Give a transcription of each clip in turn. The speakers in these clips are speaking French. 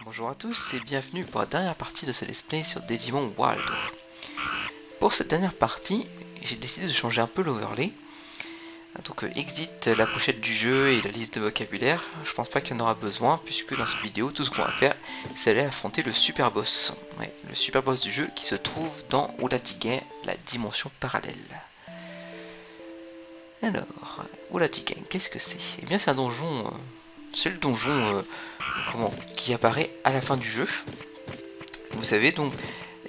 Bonjour à tous et bienvenue pour la dernière partie de ce let's play sur Digimon World. Pour cette dernière partie, j'ai décidé de changer un peu l'overlay. Donc exit la pochette du jeu et la liste de vocabulaire. Je pense pas qu'il y en aura besoin puisque dans cette vidéo, tout ce qu'on va faire, c'est aller affronter le super boss. Ouais, le super boss du jeu qui se trouve dans Ulatiguen, la dimension parallèle. Alors, Ulatiguen, qu'est-ce que c'est? Eh bien c'est un donjon... c'est le donjon qui apparaît à la fin du jeu. Vous savez donc,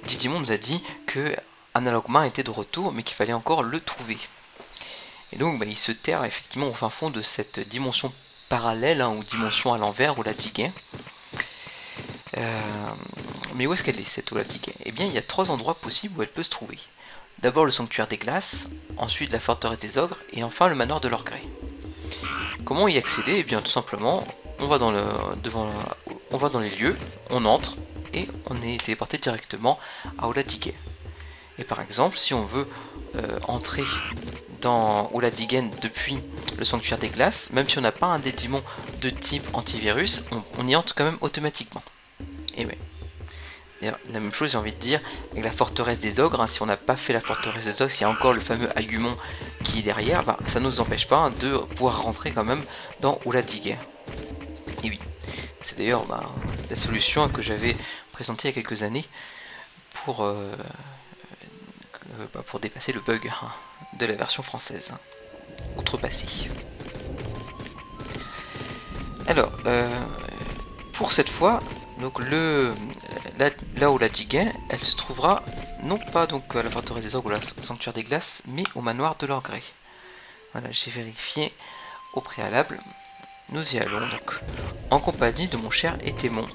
Digimon nous a dit que Analogman était de retour, mais qu'il fallait encore le trouver. Et donc il se terre effectivement au fin fond de cette dimension parallèle, ou dimension à l'envers, Ulatiguen. Mais où est-ce qu'elle est cette Ulatiguen? Eh bien il y a 3 endroits possibles où elle peut se trouver. D'abord le sanctuaire des glaces, ensuite la forteresse des ogres, et enfin le manoir de leur gré. Comment y accéder? Eh bien tout simplement, on va dans les lieux, on entre, et on est téléporté directement à Ulatiguen. Et par exemple, si on veut entrer dans Ulatiguen depuis le sanctuaire des glaces, même si on n'a pas un Digimon de type antivirus, on y entre quand même automatiquement. Et ouais. La même chose, j'ai envie de dire, avec la forteresse des ogres, si on n'a pas fait la forteresse des ogres, s'il y a encore le fameux Agumon qui est derrière, ça ne nous empêche pas de pouvoir rentrer quand même dans Ulatiguen. Et oui, c'est d'ailleurs la solution que j'avais présentée il y a quelques années pour dépasser le bug de la version française, outrepassé. Alors, pour cette fois, donc là où Ulatiguen, elle se trouvera non pas donc à la forteresse des ogres ou la sanctuaire des glaces, mais au manoir de leur gré. Voilà, j'ai vérifié au préalable. Nous y allons donc en compagnie de mon cher Etemon.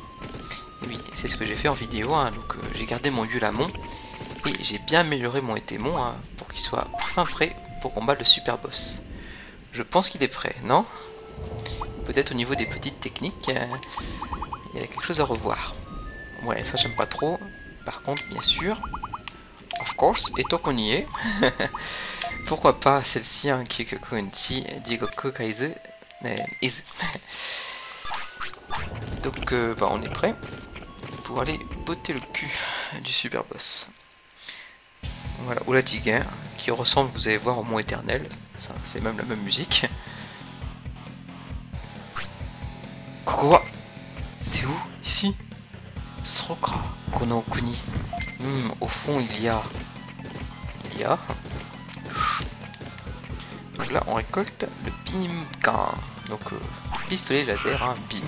Et oui, c'est ce que j'ai fait en vidéo, donc j'ai gardé mon Yulamon et j'ai bien amélioré mon Etemon pour qu'il soit enfin prêt pour combattre le super boss. Je pense qu'il est prêt, non? Peut-être au niveau des petites techniques, il y a quelque chose à revoir. Ouais, ça j'aime pas trop. Par contre, bien sûr, of course, et tant qu'on y est, pourquoi pas celle-ci, Kikukunchi Jigoku Kaizu Is. Donc, on est prêt pour aller botter le cul du super boss. Voilà, Ulatiguen, qui ressemble, vous allez voir, au mont éternel. C'est même la même musique. Koko, c'est où? Ici? Sroka, Kono Kuni. Au fond, il y a... Donc là, on récolte le Bimkan. Donc, pistolet laser, bim.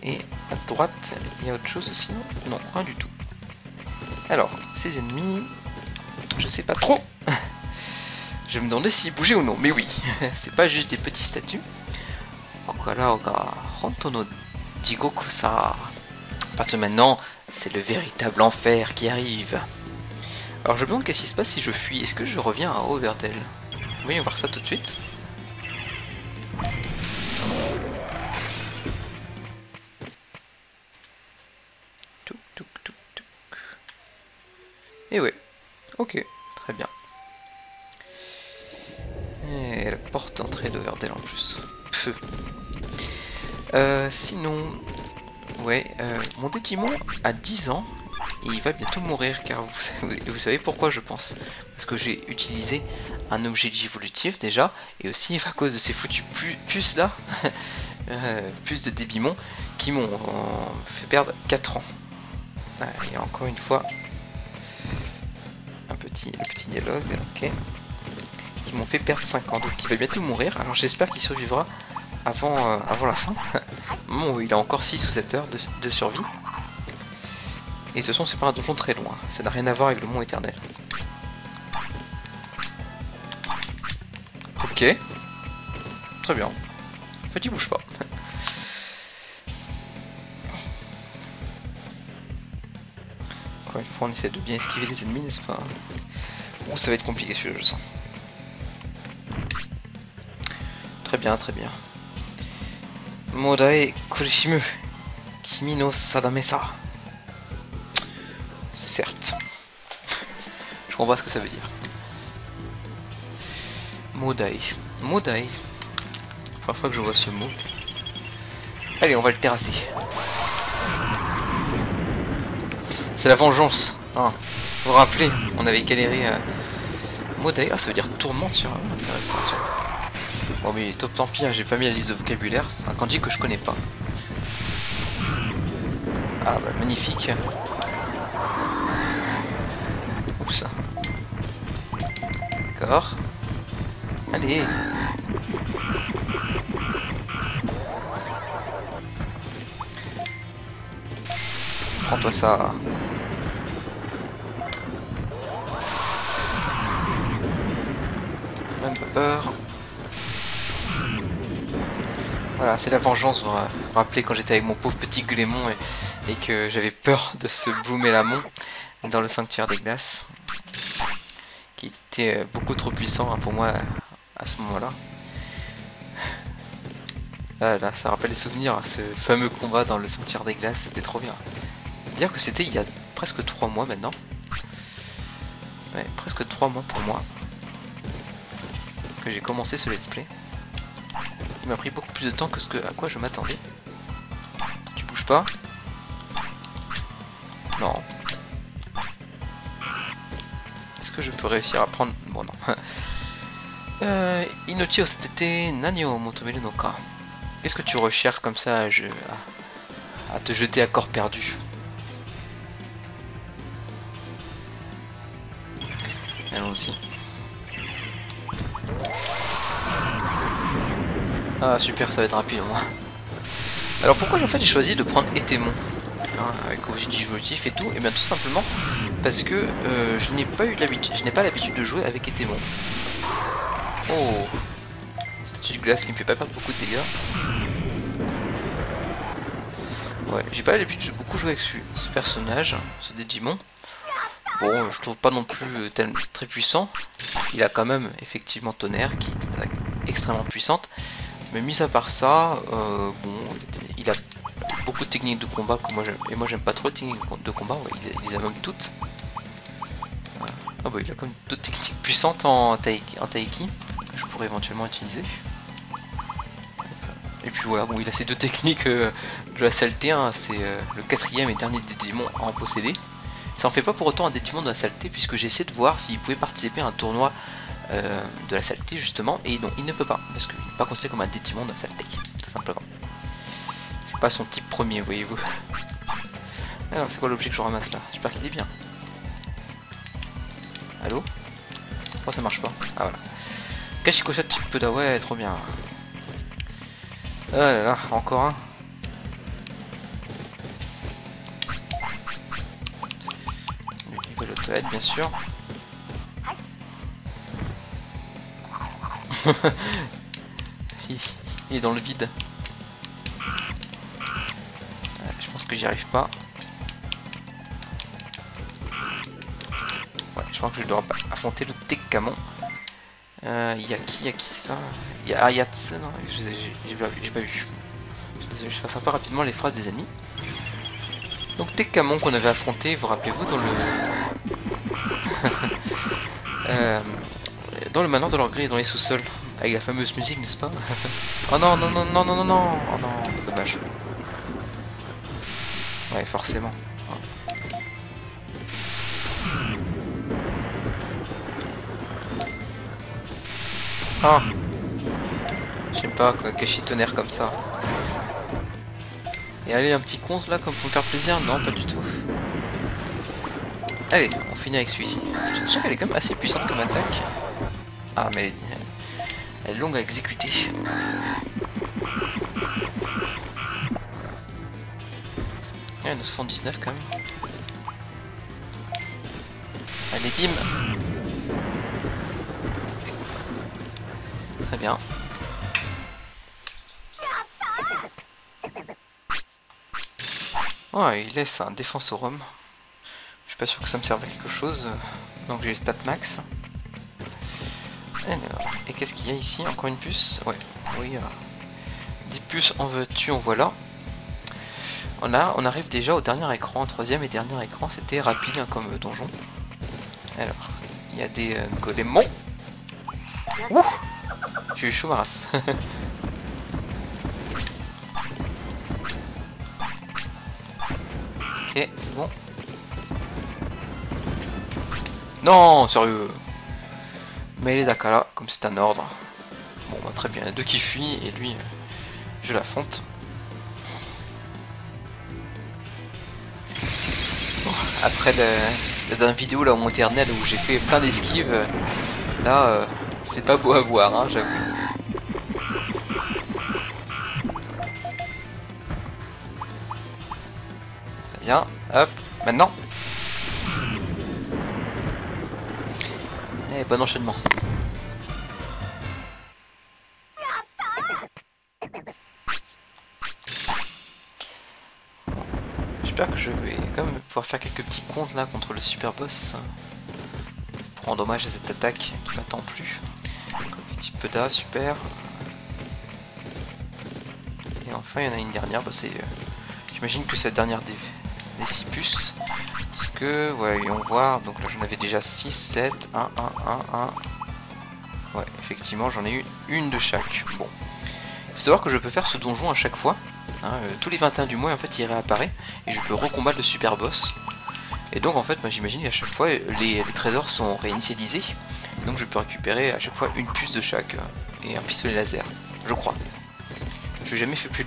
Et à droite, il y a autre chose aussi? Non, rien du tout. Alors, ces ennemis... Je sais pas trop. Je me demandais s'ils bougeaient ou non. Mais oui, c'est pas juste des petits statues. Kokara ga honto no jigoku sa. Parce que maintenant, c'est le véritable enfer qui arrive. Alors je me demande qu'est-ce qui se passe si je fuis. Est-ce que je reviens à Overdell? Voyons voir ça tout de suite. Et ouais, ok, très bien. Et la porte d'entrée d'Overdell en plus. Feu. Sinon, ouais, mon Digimon a 10 ans et il va bientôt mourir car vous savez pourquoi je pense. Parce que j'ai utilisé un objet évolutif déjà et aussi à cause de ces foutues puces là, puces de Digimon qui m'ont fait perdre 4 ans. Et encore une fois, le petit dialogue, ok, qui m'ont fait perdre 5 ans, donc il va bientôt mourir. Alors j'espère qu'il survivra avant la fin. Bon, il a encore 6 ou 7 heures de survie. Et de toute façon, c'est pas un donjon très loin. Ça n'a rien à voir avec le mont éternel. Ok. Très bien. En fait, il bouge pas. Encore une fois, on essaie de bien esquiver les ennemis, n'est-ce pas? Ouh, ça va être compliqué celui-là, je sens. Très bien, très bien. Modae Kurishimu Kimi no Sadamesa. Certes. Je comprends pas ce que ça veut dire. Modae. Modae. Première fois que je vois ce mot. Allez, on va le terrasser. C'est la vengeance. Hein. Vous vous rappelez, on avait galéré à... Modai, ah ça veut dire tourmente sur... Intéressant, tiens. Bon mais top, tant pis, hein, j'ai pas mis la liste de vocabulaire, c'est un kanji que je connais pas. Ah bah magnifique. Oups. D'accord. Allez. Prends-toi ça. Même pas peur. Voilà, c'est la vengeance, vous vous rappelez quand j'étais avec mon pauvre petit Glémon et que j'avais peur de ce Bloomelamon dans le sanctuaire des glaces, qui était beaucoup trop puissant hein, pour moi à ce moment-là. Ah là, ça rappelle les souvenirs, ce fameux combat dans le sanctuaire des glaces, c'était trop bien. Dire que c'était il y a presque 3 mois maintenant. Ouais, presque 3 mois pour moi que j'ai commencé ce let's play. Il m'a pris beaucoup plus de temps que ce à quoi je m'attendais. Tu bouges pas? Non. Est-ce que je peux réussir à prendre... Bon non. Inochi ostete nani o motomeru no ka. Qu'est-ce que tu recherches comme ça à te jeter à corps perdu? Allons-y. Ah super, ça va être rapide au moins. Alors pourquoi en fait j'ai choisi de prendre Etemon hein, avec objectif et tout? Et bien tout simplement parce que je n'ai pas eu l'habitude, je n'ai pas l'habitude de jouer avec Etemon. Oh, statue de glace qui me fait pas perdre beaucoup de dégâts. Ouais, j'ai pas l'habitude de beaucoup jouer avec ce personnage, ce Digimon. Bon, je trouve pas non plus très puissant. Il a quand même effectivement Tonnerre qui est extrêmement puissante. Mais mis à part ça, bon, il a beaucoup de techniques de combat que moi j'aime. Et moi j'aime pas trop les techniques de combat, ouais, il les a même toutes. Ah bah il a quand même d'autres techniques puissantes en Taiki que je pourrais éventuellement utiliser. Et puis voilà, bon il a ces deux techniques de la saleté, hein, c'est le 4ème et dernier Digimon à en posséder. Ça en fait pas pour autant un Digimon de la saleté puisque j'ai essayé de voir s'il pouvait participer à un tournoi de la saleté justement, et non, il ne peut pas parce qu'il n'est pas considéré comme un Digimon de la saleté, tout simplement. C'est pas son type premier, voyez-vous. Alors c'est quoi l'objet que je ramasse là? J'espère qu'il est bien. Allô? Oh ça marche pas. Ah voilà. Kashikosha Chipuda, ouais trop bien. Ah là là, encore un. Il va aux toilettes bien sûr. Il est dans le vide. Je pense que j'y arrive pas. Ouais, je crois que je dois affronter le Tekkamon. Y'a qui c'est ça? Y'a Ayatsu, non? J'ai pas vu. Désolé, je fasse un peu rapidement les phrases des amis. Donc Tekkamon qu'on avait affronté, vous rappelez-vous, dans le... dans le manoir de leur gré, dans les sous-sols, avec la fameuse musique, n'est-ce pas? Oh non, non, non, non, non, non, non, oh non, dommage. Ouais, forcément. Ah, j'aime pas quoi, cacher tonnerre comme ça. Et allez, un petit conce là, comme pour me faire plaisir? Non, pas du tout. Allez, on finit avec celui-ci. J'ai l'impression qu'elle est quand même assez puissante comme attaque. Ah, mais elle est longue à exécuter. Il y a 919 quand même. Allez, bim! Très bien. Ouais, il laisse un défense au rhum. Je suis pas sûr que ça me serve à quelque chose. Donc j'ai les stats max. Alors, et qu'est-ce qu'il y a ici? Encore une puce? Ouais, oui. 10 puces en veux-tu, en voilà. On arrive déjà au dernier écran, troisième et dernier écran. C'était rapide hein, comme donjon. Alors, il y a des golemons. Ouh! J'ai eu chaud ma race. Ok, c'est bon. Non, sérieux. Mêlée d'Akala, comme c'est un ordre. Bon, bah, très bien, il y en a deux qui fuient et lui, je l'affronte. Bon, après la dernière vidéo là, au Éternel où j'ai fait plein d'esquives, là, c'est pas beau à voir, hein, j'avoue. Très bien, hop, maintenant. Et bon enchaînement. J'espère que je vais quand même pouvoir faire quelques petits comptes là contre le super boss pour rendre hommage à cette attaque qui m'attend plus. Un petit peu d'A, super. Et enfin il y en a une dernière, bah, c'est j'imagine que c'est la dernière des 6 puces. Parce que, ouais, voyons voir, donc là j'en avais déjà 6, 7, 1, 1, 1, 1. Ouais, effectivement j'en ai eu une de chaque. Bon, il faut savoir que je peux faire ce donjon à chaque fois. Hein, tous les 21 du mois en fait il réapparaît et je peux recombattre le super boss. Et donc en fait moi j'imagine qu'à chaque fois les trésors sont réinitialisés. Et donc je peux récupérer à chaque fois une puce de chaque et un pistolet laser, je crois. Je n'ai jamais fait plus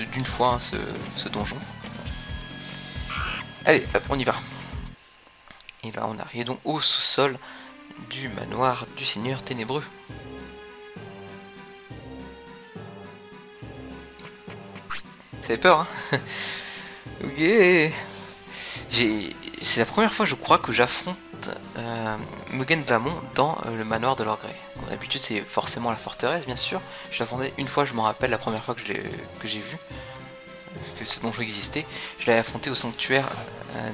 d'une fois hein, ce donjon. Allez, hop, on y va. Et là on arrive donc au sous-sol du manoir du Seigneur Ténébreux. Ça fait peur, hein. Ok. C'est la première fois, je crois, que j'affronte Mugen Dlamon dans le manoir de l'Orgré. Bon, d'habitude, c'est forcément la forteresse, bien sûr. Je l'affrontais une fois, je m'en rappelle, la première fois que j'ai vu que ce donjon existait. Je l'avais affronté au sanctuaire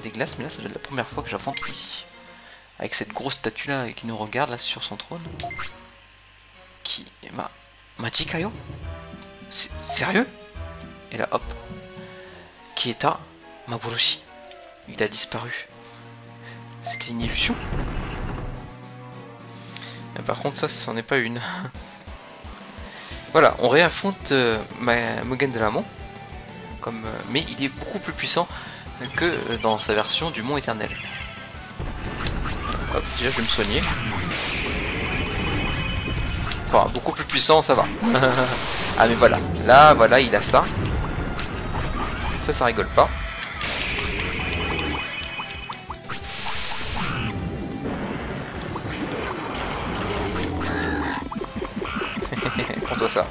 des glaces, mais là, c'est la première fois que j'affronte ici. Avec cette grosse statue là qui nous regarde là sur son trône. Qui m'a dit Kaio? Sérieux? Et là, hop. Kieta Maburoshi. Il a disparu. C'était une illusion. Et par contre, ça, c'en est pas une. Voilà, on réaffronte Mugen Dlamon. Mais il est beaucoup plus puissant que dans sa version du Mont Éternel. Hop, déjà, je vais me soigner. Enfin, beaucoup plus puissant, ça va. Ah, mais voilà. Là, voilà, il a ça. Ça rigole pas. Prends-toi ça.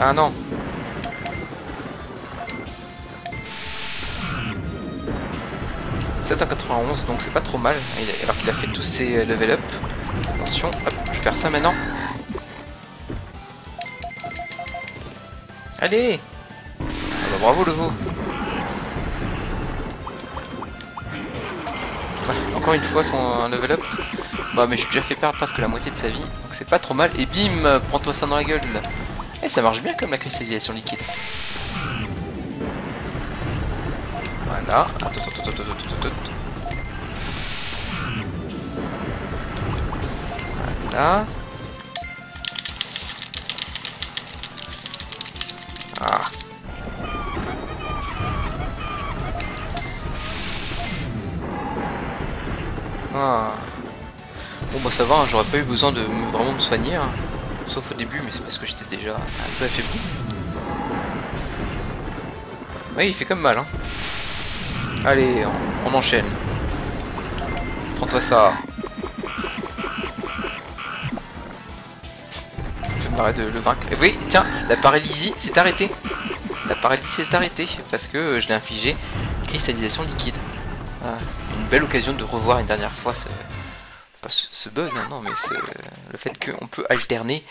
Ah non. « 791, donc c'est pas trop mal, alors qu'il a fait tous ses level up. Attention, hop, je vais faire ça maintenant. Allez! Ah bah, bravo le veau! Ouais, encore une fois son level up. Bah mais je suis déjà fait perdre presque la moitié de sa vie, donc c'est pas trop mal. Et bim! Prends-toi ça dans la gueule! Eh, ça marche bien comme la cristallisation liquide. Voilà. Attends. Voilà. Ah. Ah. Bon bah ça va, hein, j'aurais pas eu besoin de vraiment me soigner. Hein. Sauf au début, mais c'est parce que j'étais déjà un peu affaibli. Oui, il fait comme mal. Hein. Allez, on enchaîne. Prends-toi ça. Ça me fait marrer de le vaincre. Et oui, tiens, la paralysie s'est arrêtée. La paralysie s'est arrêtée parce que je l'ai infligé cristallisation liquide. Ah, une belle occasion de revoir une dernière fois ce bug, hein, non, mais le fait qu'on peut alterner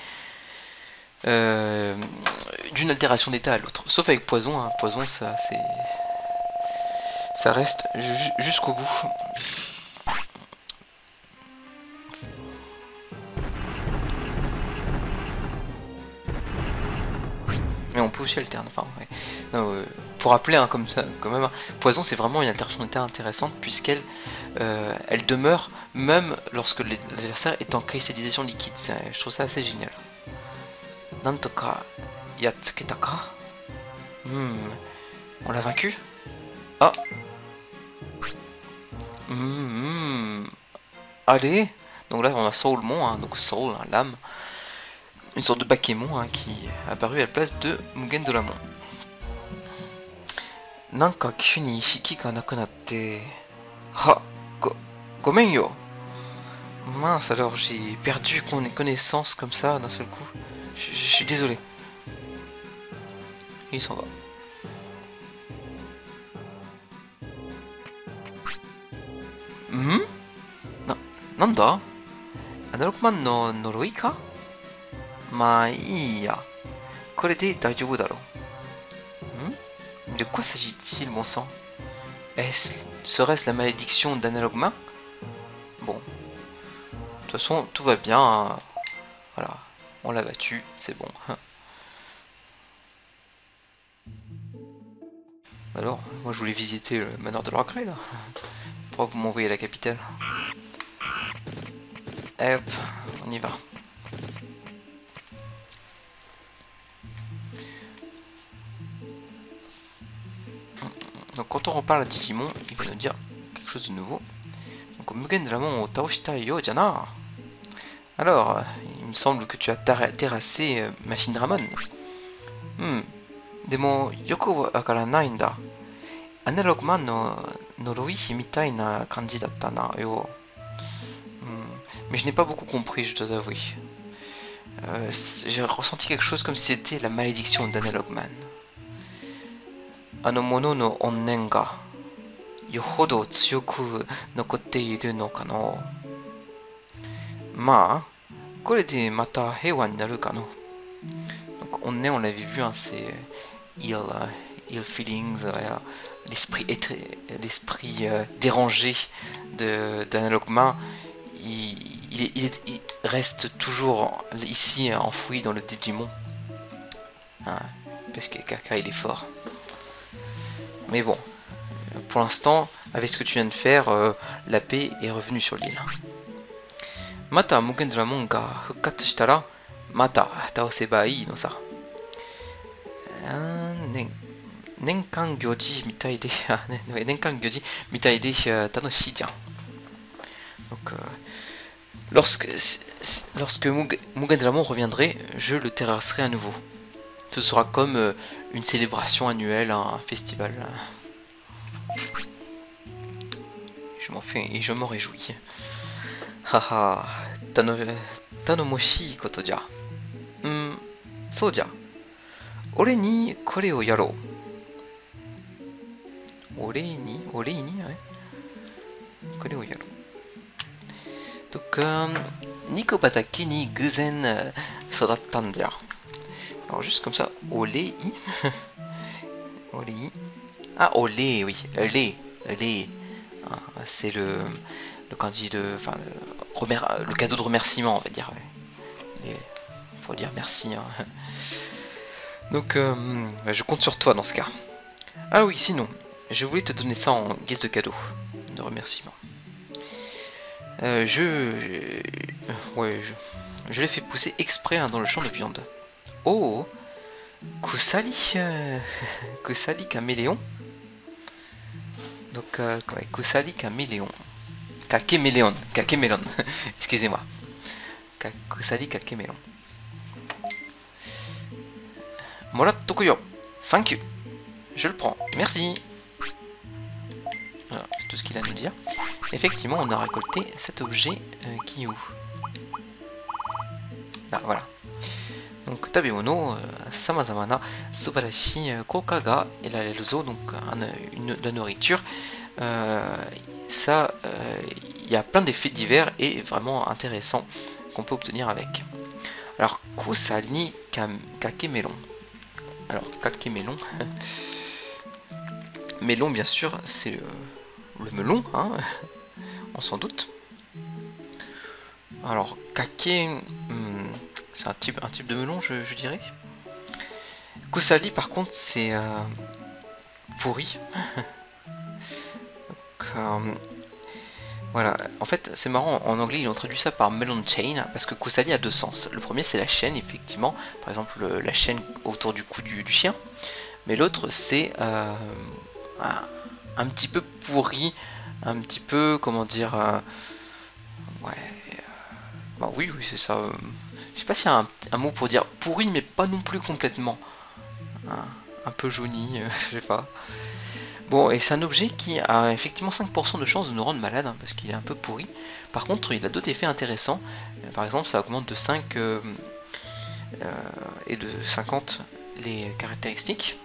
d'une altération d'état à l'autre. Sauf avec poison, hein. Poison, ça reste jusqu'au bout. Mais on peut aussi alterner, enfin, ouais. Non, pour rappeler, hein, comme ça, quand même, poison c'est vraiment une altération d'état intéressante puisqu'elle elle demeure même lorsque l'adversaire est en cristallisation liquide. Je trouve ça assez génial. Nantoka Yatsuketaka. On l'a vaincu? Ah, Allez. Donc là on a Soulmon, hein, donc Soul, hein, l'âme. Une sorte de Bakemon hein, qui est apparu à la place de Mugen Dramon. Nanka Kyū ni Ishiki ga nakunatte. Ha, gomen yo. Mince alors, j'ai perdu connaissance comme ça d'un seul coup. Je suis désolé. Et il s'en va. Nanda? Analogman no Noroi ka? Ma ii ya. Kore de daijoubu daro. De quoi s'agit-il, bon sang? Serait-ce la malédiction d'Analogman? Bon. De toute façon, tout va bien. Hein. Voilà. On l'a battu, c'est bon. Alors, moi je voulais visiter le manoir de l'Orgré là. Pourquoi vous m'envoyez à la capitale? Hop, on y va. Donc quand on reparle à Digimon, il va nous dire quelque chose de nouveau. Donc Mugen Dramon o taoshita yo jana. Alors, il me semble que tu as terrassé Machine Dramon. Demo yoku wakaranai nda. Analogman no Noroi mitai na kanji datta na yo. Mais je n'ai pas beaucoup compris, je dois avouer. J'ai ressenti quelque chose comme si c'était la malédiction d'Analogman. Ano mono no onnen ga yohodo tsuyoku nokotte iru no kano. Ma, kore de mata heiwa ni naru kano. Donc onnen, on l'avait vu, hein, c'est ill feelings, l'esprit dérangé d'Analogman. Il reste toujours ici enfoui dans le Digimon. Hein, parce que Kaka il est fort. Mais bon, pour l'instant, avec ce que tu viens de faire, la paix est revenue sur l'île. Mata Mugen Dramon ga fukkatsu shitara mata taoseba ii no sa. Nenkan gyoji mitai de nenkan gyoji mitai de tanoshii jian. Donc lorsque Mugen Dramon reviendrait, je le terrasserai à nouveau. Ce sera comme une célébration annuelle, un festival. Je m'en fais et je m'en réjouis. Haha, tanomoshi koto ja. So ja. Ore ni kore o yaro. Ore ni, ouais. Kore o yaro. Donc, Niko Batake ni Guzen sodattan ja. Alors juste comme ça, olé. Olé. Ah, olé, oui. Olé. Ah, c'est le kanji de. Enfin, le cadeau de remerciement, on va dire. Ouais. Faut dire merci. Hein. Donc, je compte sur toi dans ce cas. Ah oui, sinon, je voulais te donner ça en guise de cadeau, de remerciement. Je l'ai fait pousser exprès hein, dans le champ de viande. Oh, Kusali caméléon. Donc, Kusali caméléon. Kakemelon. Excusez-moi. Kusali kakemelon. Moratokuyo. Thank you. Je le prends. Merci. Voilà, c'est tout ce qu'il a à nous dire. Effectivement, on a récolté cet objet qui est où? Là, voilà. Donc, tabemono, samazama na subarashi kouka ga erareru zo, donc de la nourriture. Ça, il y a plein d'effets divers et vraiment intéressants qu'on peut obtenir avec. Alors, kusali kakemelon. Alors, kakemelon. Melon, bien sûr, c'est le melon, hein, on s'en doute. Alors, kake, c'est un type de melon, je dirais. Kusali, par contre, c'est pourri. Donc, voilà, en fait, c'est marrant, en anglais, ils ont traduit ça par melon chain, parce que Kusali a deux sens. Le premier, c'est la chaîne, effectivement, par exemple, la chaîne autour du cou du chien. Mais l'autre, c'est un petit peu pourri, un petit peu, comment dire, ouais, bah oui, oui, c'est ça. Je sais pas s'il y a un mot pour dire pourri, mais pas non plus complètement. Un peu jauni, je sais pas. Bon, et c'est un objet qui a effectivement 5% de chance de nous rendre malade, hein, parce qu'il est un peu pourri. Par contre, il a d'autres effets intéressants. Par exemple, ça augmente de 5 et de 50 les caractéristiques.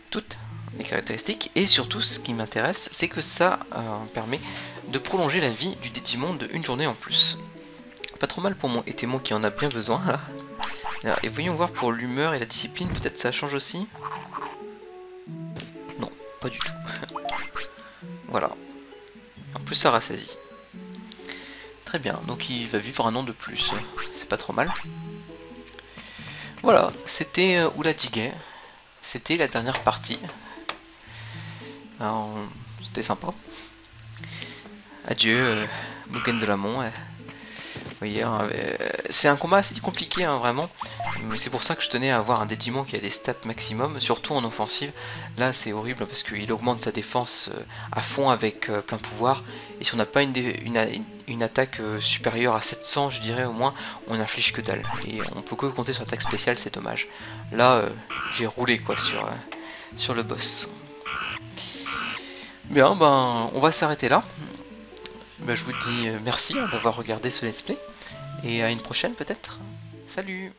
Toutes les caractéristiques. Et surtout, ce qui m'intéresse, c'est que ça permet de prolonger la vie du Digimon de une journée en plus. Pas trop mal pour mon Etemon qui en a bien besoin. Alors, et voyons voir pour l'humeur et la discipline, peut-être ça change aussi. Non, pas du tout. Voilà. En plus ça rassasie. Très bien, donc il va vivre un an de plus. C'est pas trop mal. Voilà, c'était Oula-Digue. C'était la dernière partie. C'était sympa. Adieu, Mugen de Lamont. Vous voyez, c'est un combat assez compliqué, hein, vraiment. Mais c'est pour ça que je tenais à avoir un Digimon qui a des stats maximum, surtout en offensive. Là, c'est horrible parce qu'il augmente sa défense à fond avec plein pouvoir. Et si on n'a pas une attaque supérieure à 700, je dirais au moins, on n'inflige que dalle. Et on peut que compter sur l'attaque spéciale, c'est dommage. Là, j'ai roulé quoi sur le boss. Bien, ben, on va s'arrêter là. Ben, je vous dis merci d'avoir regardé ce let's play. Et à une prochaine peut-être. Salut!